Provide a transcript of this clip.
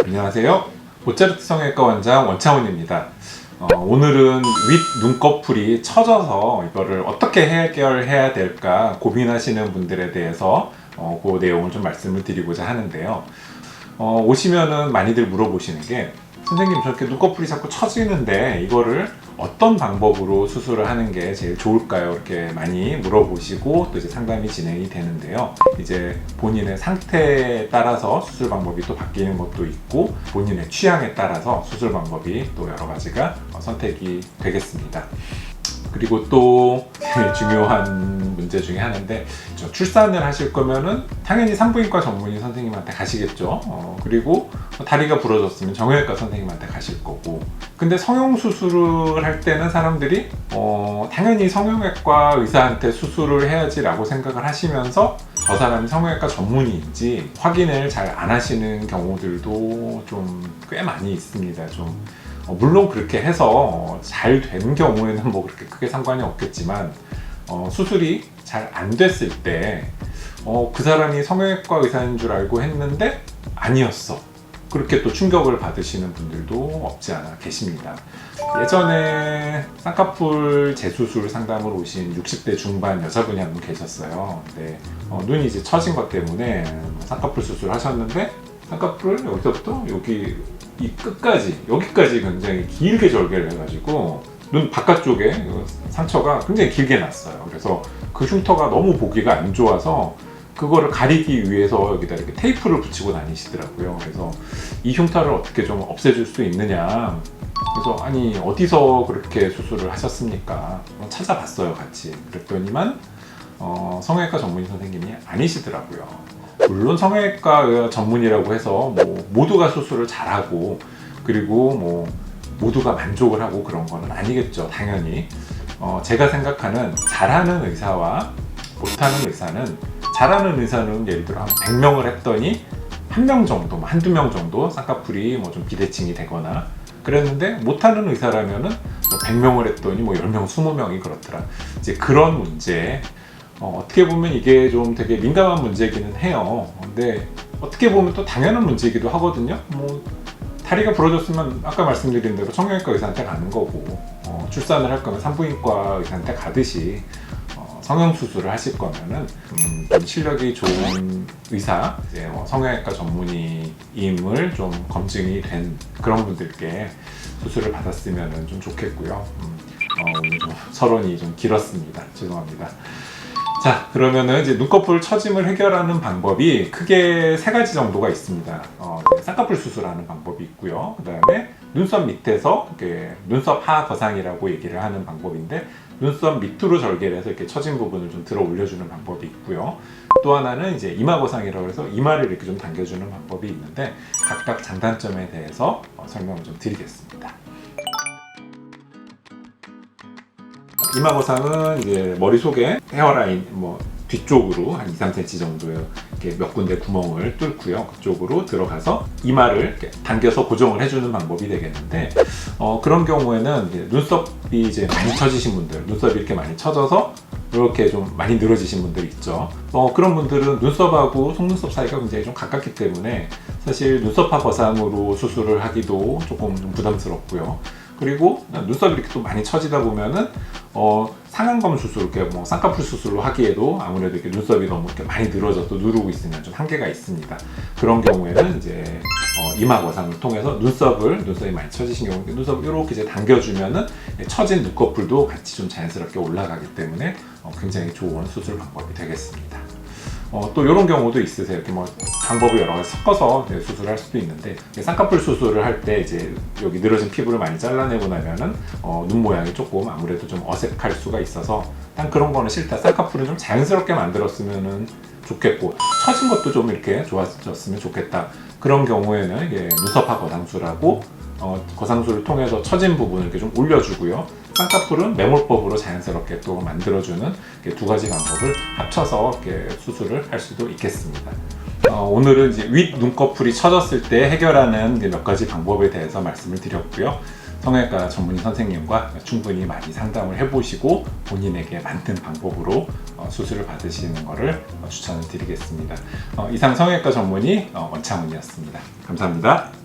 안녕하세요. 모차르트 성형외과 원장 원창훈입니다. 오늘은 윗 눈꺼풀이 처져서 이거를 어떻게 해결해야 될까 고민하시는 분들에 대해서 그 내용을 좀 말씀을 드리고자 하는데요. 오시면은 많이들 물어보시는 게, 선생님 저렇게 눈꺼풀이 자꾸 처지는데 이거를 어떤 방법으로 수술을 하는 게 제일 좋을까요? 이렇게 많이 물어보시고 또 이제 상담이 진행이 되는데요. 이제 본인의 상태에 따라서 수술 방법이 또 바뀌는 것도 있고, 본인의 취향에 따라서 수술 방법이 또 여러 가지가 선택이 되겠습니다. 그리고 또 제일 중요한 문제 중에 하나인데, 출산을 하실 거면은 당연히 산부인과 전문의 선생님한테 가시겠죠. 그리고 다리가 부러졌으면 정형외과 선생님한테 가실 거고, 근데 성형수술을 할 때는 사람들이 당연히 성형외과 의사한테 수술을 해야지 라고 생각을 하시면서 저 사람이 성형외과 전문의인지 확인을 잘 안 하시는 경우들도 좀 꽤 많이 있습니다. 물론 그렇게 해서 잘 된 경우에는 뭐 그렇게 크게 상관이 없겠지만, 수술이 잘 안 됐을 때 그 사람이 성형외과 의사인 줄 알고 했는데 아니었어, 그렇게 또 충격을 받으시는 분들도 없지 않아 계십니다. 예전에 쌍꺼풀 재수술 상담으로 오신 60대 중반 여자분이 한 분 계셨어요. 근데 눈이 이제 처진 것 때문에 쌍꺼풀 수술을 하셨는데, 쌍꺼풀을 여기서부터 여기 이 끝까지, 여기까지 굉장히 길게 절개를 해가지고 눈 바깥쪽에 상처가 굉장히 길게 났어요. 그래서 그 흉터가 너무 보기가 안 좋아서 그거를 가리기 위해서 여기다 이렇게 테이프를 붙이고 다니시더라고요. 그래서 이 흉터를 어떻게 좀 없애줄 수 있느냐, 그래서 아니 어디서 그렇게 수술을 하셨습니까? 찾아봤어요, 같이. 그랬더니만 성형외과 전문의 선생님이 아니시더라고요. 물론 성형외과 전문이라고 해서 뭐 모두가 수술을 잘하고 그리고 뭐 모두가 만족을 하고 그런 거는 아니겠죠, 당연히. 제가 생각하는 잘하는 의사와 못하는 의사는, 잘하는 의사는 예를 들어 한 100명을 했더니 한 명 정도, 한두 명 정도 쌍꺼풀이 뭐 좀 비대칭이 되거나 그랬는데, 못하는 의사라면은 100명을 했더니 뭐 10명, 20명이 그렇더라. 이제 그런 문제, 어떻게 보면 이게 좀 되게 민감한 문제기는 해요. 근데 어떻게 보면 또 당연한 문제이기도 하거든요. 뭐 다리가 부러졌으면 아까 말씀드린 대로 성형외과 의사한테 가는 거고, 출산을 할 거면 산부인과 의사한테 가듯이 성형수술을 하실 거면은 좀 실력이 좋은 의사, 이제 성형외과 전문의임을 좀 검증이 된 그런 분들께 수술을 받았으면 좀 좋겠고요. 오늘 좀 서론이 좀 길었습니다. 죄송합니다. 자, 그러면은 이제 눈꺼풀 처짐을 해결하는 방법이 크게 3가지 정도가 있습니다. 쌍꺼풀 수술하는 방법이 있고요. 그 다음에 눈썹 밑에서 이렇게 눈썹 하 거상이라고 얘기를 하는 방법인데, 눈썹 밑으로 절개를 해서 이렇게 처진 부분을 좀 들어 올려주는 방법이 있고요. 또 하나는 이제 이마 거상이라고 해서 이마를 이렇게 좀 당겨주는 방법이 있는데, 각각 장단점에 대해서 설명을 좀 드리겠습니다. 이마 거상은 이제 머리 속에 헤어라인 뒤쪽으로 한 2-3cm 정도의 이렇게 몇 군데 구멍을 뚫고요. 그쪽으로 들어가서 이마를 이렇게 당겨서 고정을 해주는 방법이 되겠는데, 그런 경우에는 이제 눈썹이 이제 많이 처지신 분들, 눈썹이 이렇게 많이 처져서 이렇게 좀 많이 늘어지신 분들 있죠. 그런 분들은 눈썹하고 속눈썹 사이가 굉장히 좀 가깝기 때문에 사실 눈썹하 거상으로 수술을 하기도 조금 좀 부담스럽고요. 그리고 눈썹이 이렇게 또 많이 처지다 보면은 상안검 수술, 이렇게 뭐 쌍꺼풀 수술로 하기에도 아무래도 이렇게 눈썹이 너무 이렇게 많이 늘어져서 누르고 있으면 좀 한계가 있습니다. 그런 경우에는 이제 이마 거상을 통해서 눈썹이 많이 처지신 경우에 눈썹을 이렇게 이제 당겨주면은 처진 눈꺼풀도 같이 좀 자연스럽게 올라가기 때문에 굉장히 좋은 수술 방법이 되겠습니다. 또 이런 경우도 있으세요. 이렇게 방법을 여러 가지 섞어서 수술을 할 수도 있는데, 쌍꺼풀 수술을 할 때 이제 여기 늘어진 피부를 많이 잘라내고 나면은 눈 모양이 조금 아무래도 좀 어색할 수가 있어서, 딱 그런 거는 싫다, 쌍꺼풀을 좀 자연스럽게 만들었으면 좋겠고 처진 것도 좀 이렇게 좋아졌으면 좋겠다, 그런 경우에는 이게 눈썹하 거상술하고 거상술을 통해서 처진 부분을 이렇게 좀 올려주고요. 쌍꺼풀은 매몰법으로 자연스럽게 또 만들어주는 2가지 방법을 합쳐서 이렇게 수술을 할 수도 있겠습니다. 오늘은 이제 윗 눈꺼풀이 처졌을 때 해결하는 몇 가지 방법에 대해서 말씀을 드렸고요. 성형외과 전문의 선생님과 충분히 많이 상담을 해보시고 본인에게 맞는 방법으로 수술을 받으시는 것을 추천을 드리겠습니다. 이상 성형외과 전문의 원창훈이었습니다. 감사합니다.